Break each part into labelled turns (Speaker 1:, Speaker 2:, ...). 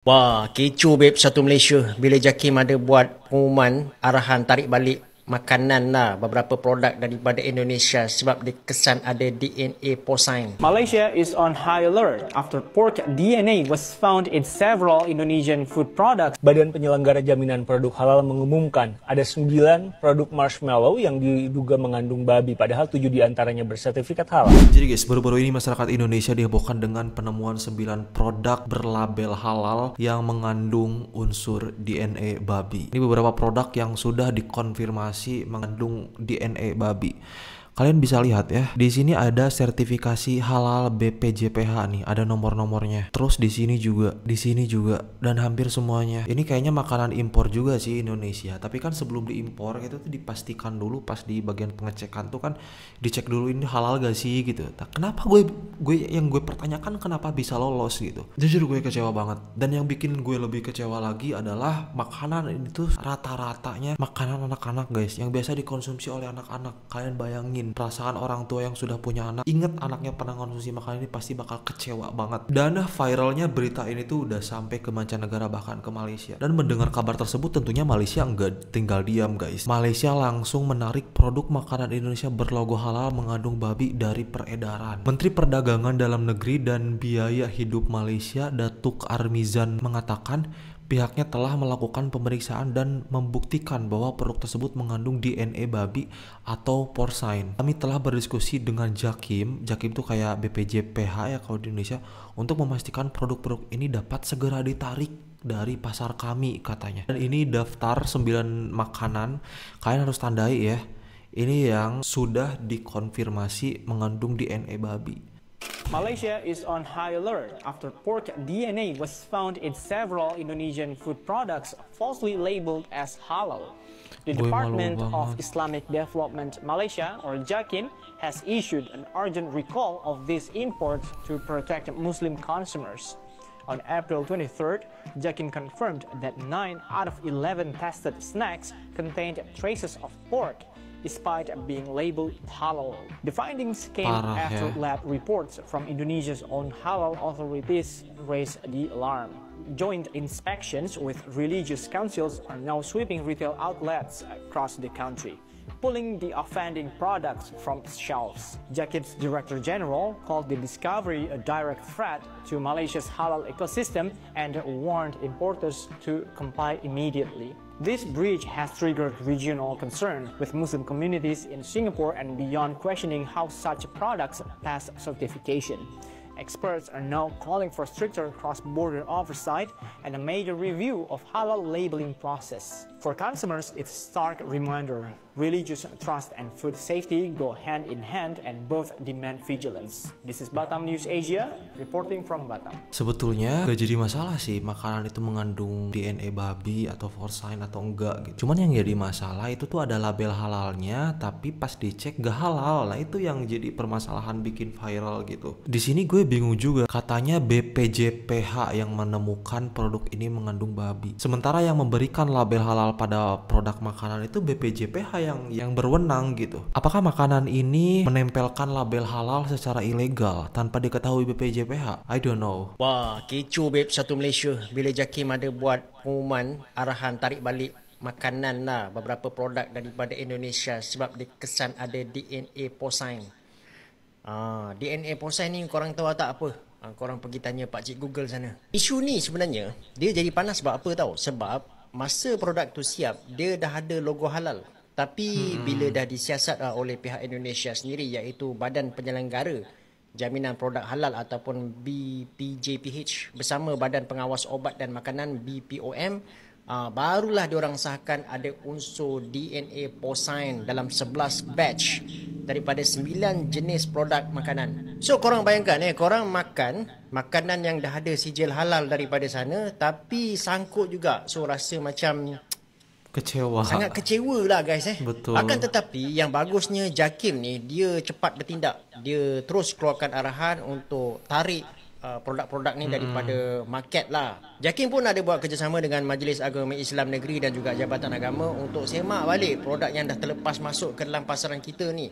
Speaker 1: Wah, kecoh babe satu Malaysia. Bila Jakim ada buat pengumuman arahan tarik balik makanan lah beberapa produk daripada Indonesia sebab dia kesan ada DNA porcine.
Speaker 2: Malaysia is on high alert after pork DNA was found in several Indonesian food products.
Speaker 3: Badan Penyelenggara Jaminan Produk Halal mengumumkan ada 9 produk marshmallow yang diduga mengandung babi, padahal 7 diantaranya bersertifikat halal.
Speaker 4: Jadi guys, baru-baru ini masyarakat Indonesia dihebohkan dengan penemuan 9 produk berlabel halal yang mengandung unsur DNA babi. Ini beberapa produk yang sudah dikonfirmasi mengandung DNA babi. Kalian bisa lihat ya, di sini ada sertifikasi halal BPJPH nih, ada nomor-nomornya. Terus di sini juga, dan hampir semuanya. Ini kayaknya makanan impor juga sih Indonesia. Tapi kan sebelum diimpor itu tuh dipastikan dulu pas di bagian pengecekan tuh kan dicek dulu ini halal gak sih gitu. Nah, kenapa gue pertanyakan kenapa bisa lolos gitu. Jujur gue kecewa banget. Dan yang bikin gue lebih kecewa lagi adalah makanan ini tuh rata-ratanya makanan anak-anak guys, yang biasa dikonsumsi oleh anak-anak. Kalian bayangin perasaan orang tua yang sudah punya anak, inget anaknya pernah konsumsi makanan ini, pasti bakal kecewa banget. Dan viralnya berita ini tuh udah sampai ke mancanegara, bahkan ke Malaysia. Dan mendengar kabar tersebut tentunya Malaysia nggak tinggal diam guys. Malaysia langsung menarik produk makanan Indonesia berlogo halal mengandung babi dari peredaran. Menteri Perdagangan Dalam Negeri dan Biaya Hidup Malaysia Datuk Armizan mengatakan pihaknya telah melakukan pemeriksaan dan membuktikan bahwa produk tersebut mengandung DNA babi atau porcine. Kami telah berdiskusi dengan Jakim itu kayak BPJPH ya kalau di Indonesia, untuk memastikan produk-produk ini dapat segera ditarik dari pasar kami katanya. Dan ini daftar 9 makanan, kalian harus tandai ya. Ini yang sudah dikonfirmasi mengandung DNA babi.
Speaker 2: Malaysia is on high alert after pork DNA was found in several Indonesian food products falsely labeled as halal. The Department of Islamic Development Malaysia, or JAKIM, has issued an urgent recall of these imports to protect Muslim consumers. On April 23rd, JAKIM confirmed that 9 out of 11 tested snacks contained traces of pork, despite being labeled halal. The findings came after lab reports from Indonesia's own halal authorities raised the alarm. Joint inspections with religious councils are now sweeping retail outlets across the country, pulling the offending products from shelves. JAKIM's Director General called the discovery a direct threat to Malaysia's halal ecosystem and warned importers to comply immediately. This breach has triggered regional concern, with Muslim communities in Singapore and beyond questioning how such products pass certification. Experts are now calling for stricter cross-border oversight and a major review of halal labeling process. For consumers, it's a stark reminder: religious trust and food safety go hand in hand and both demand vigilance. This is Batam News Asia, reporting from Batam.
Speaker 4: Sebetulnya gak jadi masalah sih makanan itu mengandung DNA babi atau porcine atau enggak gitu. Cuman yang jadi masalah itu tuh ada label halalnya, tapi pas dicek gak halal. Nah itu yang jadi permasalahan bikin viral gitu. Di sini gue bingung juga. Katanya BPJPH yang menemukan produk ini mengandung babi. Sementara yang memberikan label halal pada produk makanan itu BPJPH yang berwenang gitu. Apakah makanan ini menempelkan label halal secara ilegal tanpa diketahui BPJPH? I don't know.
Speaker 1: Wah, kecoh babe satu Malaysia. Bila Jakim ada buat pengumuman arahan tarik balik makanan lah beberapa produk daripada Indonesia sebab dia kesan ada DNA porcine. DNA porcine ni korang tahu tak apa? Korang pergi tanya Pakcik Google sana. Isu ni sebenarnya dia jadi panas sebab apa tahu? Sebab masa produk tu siap, dia dah ada logo halal. Tapi bila dah disiasat oleh pihak Indonesia sendiri, iaitu Badan Penyelenggara Jaminan Produk Halal ataupun BPJPH bersama Badan Pengawas Obat dan Makanan BPOM, barulah diorang sahkan ada unsur DNA porcine dalam 11 batch daripada 9 jenis produk makanan. So korang bayangkan korang makan makanan yang dah ada sijil halal daripada sana, tapi sangkut juga. So rasa macam
Speaker 4: kecewa.
Speaker 1: Sangat kecewa lah guys
Speaker 4: Betul.
Speaker 1: Akan tetapi yang bagusnya JAKIM ni, dia cepat bertindak. Dia terus keluarkan arahan untuk tarik produk-produk ni daripada market lah. JAKIM pun ada buat kerjasama dengan Majlis Agama Islam Negeri dan juga Jabatan Agama untuk semak balik produk yang dah terlepas masuk ke dalam pasaran kita ni.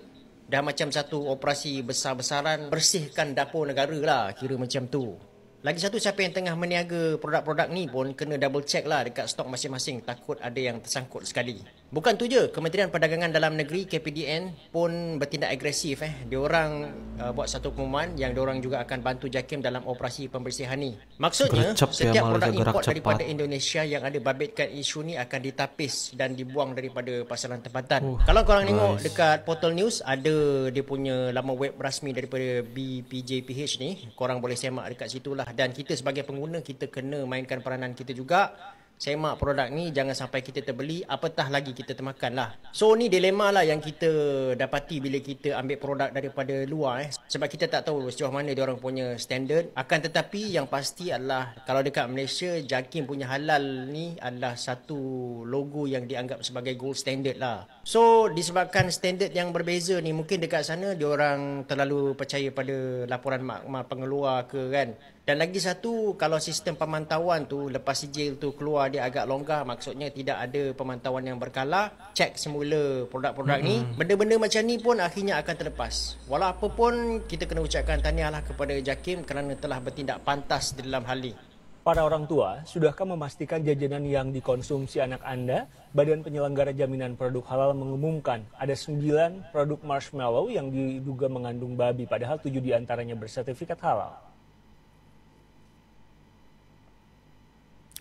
Speaker 1: Dah macam satu operasi besar-besaran bersihkan dapur negara lah, kira macam tu. Lagi satu, siapa yang tengah meniaga produk-produk ni pun kena double check lah dekat stok masing-masing, takut ada yang tersangkut sekali. Bukan tu je, Kementerian Perdagangan Dalam Negeri KPDN pun bertindak agresif. Diorang buat satu pengumuman yang diorang juga akan bantu JAKIM dalam operasi pembersihan ni. Maksudnya, setiap produk import daripada Indonesia yang ada babitkan isu ni akan ditapis dan dibuang daripada pasaran tempatan. Kalau korang tengok dekat portal news, ada dia punya laman web rasmi daripada BPJPH ni, korang boleh semak dekat situ lah. Dan kita sebagai pengguna, kita kena mainkan peranan kita juga. Semak produk ni, jangan sampai kita terbeli, apatah lagi kita termakan lah. So ni dilema lah yang kita dapati bila kita ambil produk daripada luar. Sebab kita tak tahu sejauh mana diorang punya standard. Akan tetapi yang pasti adalah kalau dekat Malaysia, JAKIM punya halal ni adalah satu logo yang dianggap sebagai gold standard lah. So disebabkan standard yang berbeza ni, mungkin dekat sana diorang terlalu percaya pada laporan makmal pengeluar ke kan. Dan lagi satu, kalau sistem pemantauan tu lepas sijil tu keluar dia agak longgar, maksudnya tidak ada pemantauan yang berkala, cek semula produk-produk ni, benda-benda macam ni pun akhirnya akan terlepas. Walau apa pun, kita kena ucapkan tahniahlah kepada JAKIM kerana telah bertindak pantas di dalam hal ni.
Speaker 3: Para orang tua, sudahkah memastikan jajanan yang dikonsumsi anak Anda? Badan Penyelenggara Jaminan Produk Halal mengumumkan ada 9 produk marshmallow yang diduga mengandung babi, padahal 7 diantaranya bersertifikat halal.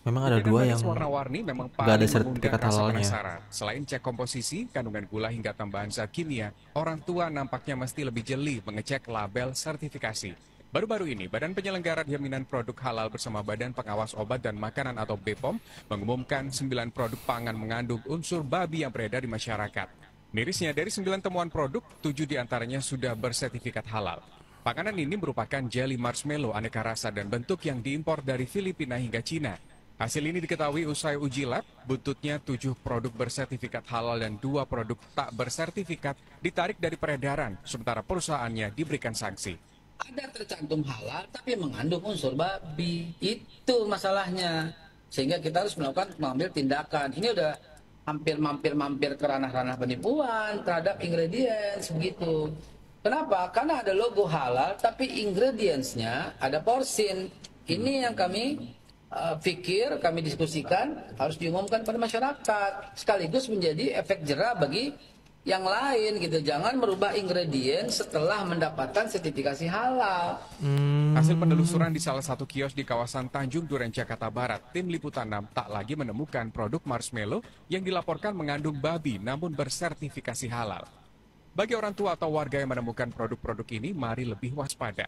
Speaker 4: Memang ada 2 yang
Speaker 5: warna-warni memang
Speaker 4: nggak ada sertifikat halalnya.
Speaker 5: Selain cek komposisi, kandungan gula hingga tambahan zat kimia, orang tua nampaknya mesti lebih jeli mengecek label sertifikasi. Baru-baru ini, Badan Penyelenggara Jaminan Produk Halal bersama Badan Pengawas Obat dan Makanan atau BPOM mengumumkan 9 produk pangan mengandung unsur babi yang beredar di masyarakat. Mirisnya, dari 9 temuan produk, 7 diantaranya sudah bersertifikat halal. Panganan ini merupakan jelly marshmallow aneka rasa dan bentuk yang diimpor dari Filipina hingga Cina. Hasil ini diketahui usai uji lab, buntutnya 7 produk bersertifikat halal dan 2 produk tak bersertifikat ditarik dari peredaran, sementara perusahaannya diberikan sanksi.
Speaker 6: Ada tercantum halal tapi mengandung unsur babi, itu masalahnya. Sehingga kita harus mengambil tindakan. Ini udah hampir mampir ke ranah-ranah penipuan terhadap ingredients begitu. Kenapa? Karena ada logo halal tapi ingredientsnya ada porsin. Ini yang kami kami diskusikan harus diumumkan pada masyarakat sekaligus menjadi efek jera bagi yang lain gitu. Jangan merubah ingredient setelah mendapatkan sertifikasi halal.
Speaker 5: Hasil penelusuran di salah satu kios di kawasan Tanjung Duren, Jakarta Barat, tim Liputan 6 tak lagi menemukan produk marshmallow yang dilaporkan mengandung babi namun bersertifikasi halal. Bagi orang tua atau warga yang menemukan produk-produk ini, mari lebih waspada.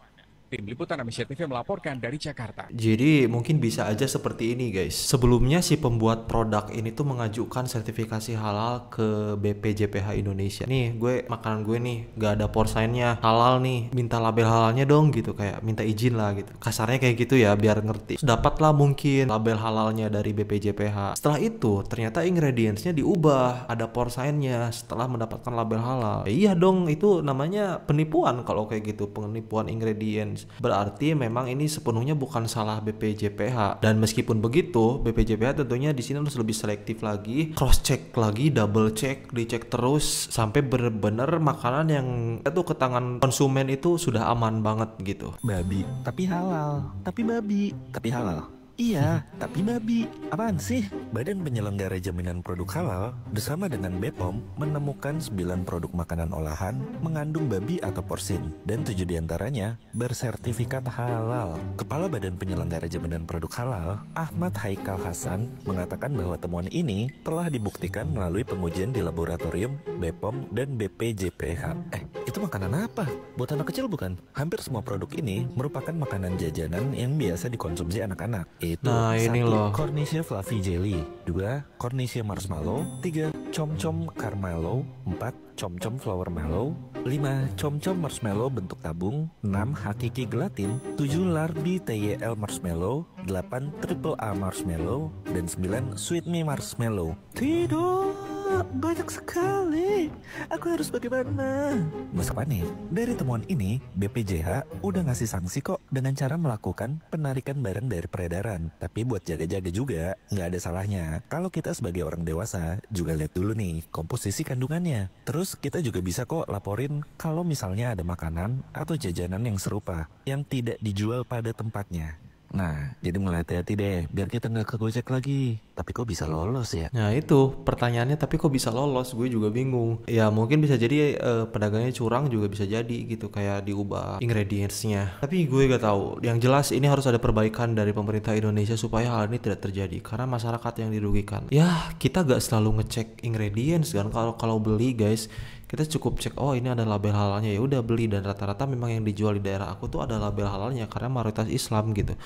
Speaker 5: Tim Liputan Indonesia TV melaporkan dari Jakarta.
Speaker 4: Jadi mungkin bisa aja seperti ini guys. Sebelumnya si pembuat produk ini tuh mengajukan sertifikasi halal ke BPJPH Indonesia. Nih makanan gue nih gak ada porsainnya halal nih, minta label halalnya dong gitu, kayak minta izin lah gitu. Kasarnya kayak gitu ya biar ngerti. Dapatlah mungkin label halalnya dari BPJPH. Setelah itu ternyata ingredientsnya diubah, ada porsainnya setelah mendapatkan label halal. Iya dong, itu namanya penipuan kalau kayak gitu, penipuan ingredients. Berarti memang ini sepenuhnya bukan salah BPJPH. Dan meskipun begitu, BPJPH tentunya di sini harus lebih selektif lagi, cross check lagi, double check, dicek terus sampai benar-benar makanan yang itu ke tangan konsumen itu sudah aman banget gitu.
Speaker 7: Babi, tapi halal. Tapi babi, tapi halal. Iya, tapi babi. Apaan sih? Badan Penyelenggara Jaminan Produk Halal bersama dengan BPOM menemukan 9 produk makanan olahan mengandung babi atau porsin dan 7 diantaranya bersertifikat halal. Kepala Badan Penyelenggara Jaminan Produk Halal, Ahmad Haikal Hasan, mengatakan bahwa temuan ini telah dibuktikan melalui pengujian di laboratorium BPOM dan BPJPH. Itu makanan apa? Buat anak kecil bukan? Hampir semua produk ini merupakan makanan jajanan yang biasa dikonsumsi anak-anak. Itu
Speaker 4: nah, ini
Speaker 7: 1.
Speaker 4: loh.
Speaker 7: Cornicia fluffy jelly, 2. Cornicia marshmallow, 3. Chom-chom caramelo, 4. Chom-chom flower mallow, 5. Chom-chom marshmallow bentuk tabung, 6. Hakiki gelatin, 7. Larbi TYL marshmallow, 8. Triple A marshmallow, dan 9. Sweet me marshmallow. Tidak, banyak sekali. Aku harus bagaimana? Gak usah panik. Dari temuan ini, BPJH udah ngasih sanksi kok dengan cara melakukan penarikan barang dari peredaran. Tapi buat jaga-jaga juga, nggak ada salahnya kalau kita sebagai orang dewasa juga lihat dulu nih komposisi kandungannya. Terus kita juga bisa kok laporin kalau misalnya ada makanan atau jajanan yang serupa yang tidak dijual pada tempatnya. Nah, jadi mulai hati-hati deh, biar kita nggak kegocek lagi. Tapi kok bisa lolos ya?
Speaker 4: Nah itu pertanyaannya, tapi kok bisa lolos? Gue juga bingung. Ya mungkin bisa jadi pedagangnya curang, juga bisa jadi gitu, kayak diubah ingredientsnya. Tapi gue gak tahu. Yang jelas ini harus ada perbaikan dari pemerintah Indonesia supaya hal ini tidak terjadi, karena masyarakat yang dirugikan. Ya kita gak selalu ngecek ingredients kan, kalau beli guys. Kita cukup cek, oh ini ada label halalnya, ya udah beli. Dan rata-rata memang yang dijual di daerah aku tuh ada label halalnya karena mayoritas Islam gitu.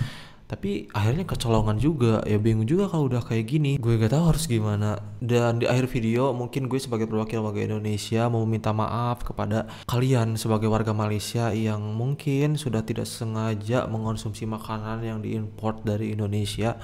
Speaker 4: Tapi akhirnya kecolongan juga, ya bingung juga kalau udah kayak gini. Gue gak tahu harus gimana. Dan di akhir video mungkin gue sebagai perwakilan warga Indonesia mau minta maaf kepada kalian sebagai warga Malaysia yang mungkin sudah tidak sengaja mengonsumsi makanan yang diimport dari Indonesia.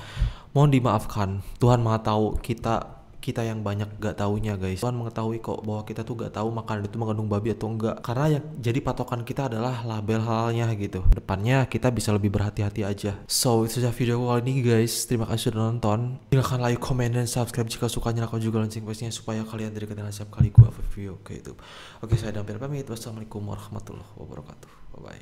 Speaker 4: Mohon dimaafkan. Tuhan Maha tahu kita yang banyak gak taunya guys. Tuhan mengetahui kok bahwa kita tuh gak tahu makanan itu mengandung babi atau enggak, karena yang jadi patokan kita adalah label halalnya gitu. Depannya kita bisa lebih berhati-hati aja. So itu saja video kali ini guys. Terima kasih sudah nonton. Silahkan like, comment, dan subscribe jika suka. Nyalakan juga lonceng postnya supaya kalian tidak ketinggalan setiap kali gue upload video ke YouTube. Oke, saya Dampir pamit. Wassalamualaikum warahmatullahi wabarakatuh. Bye bye.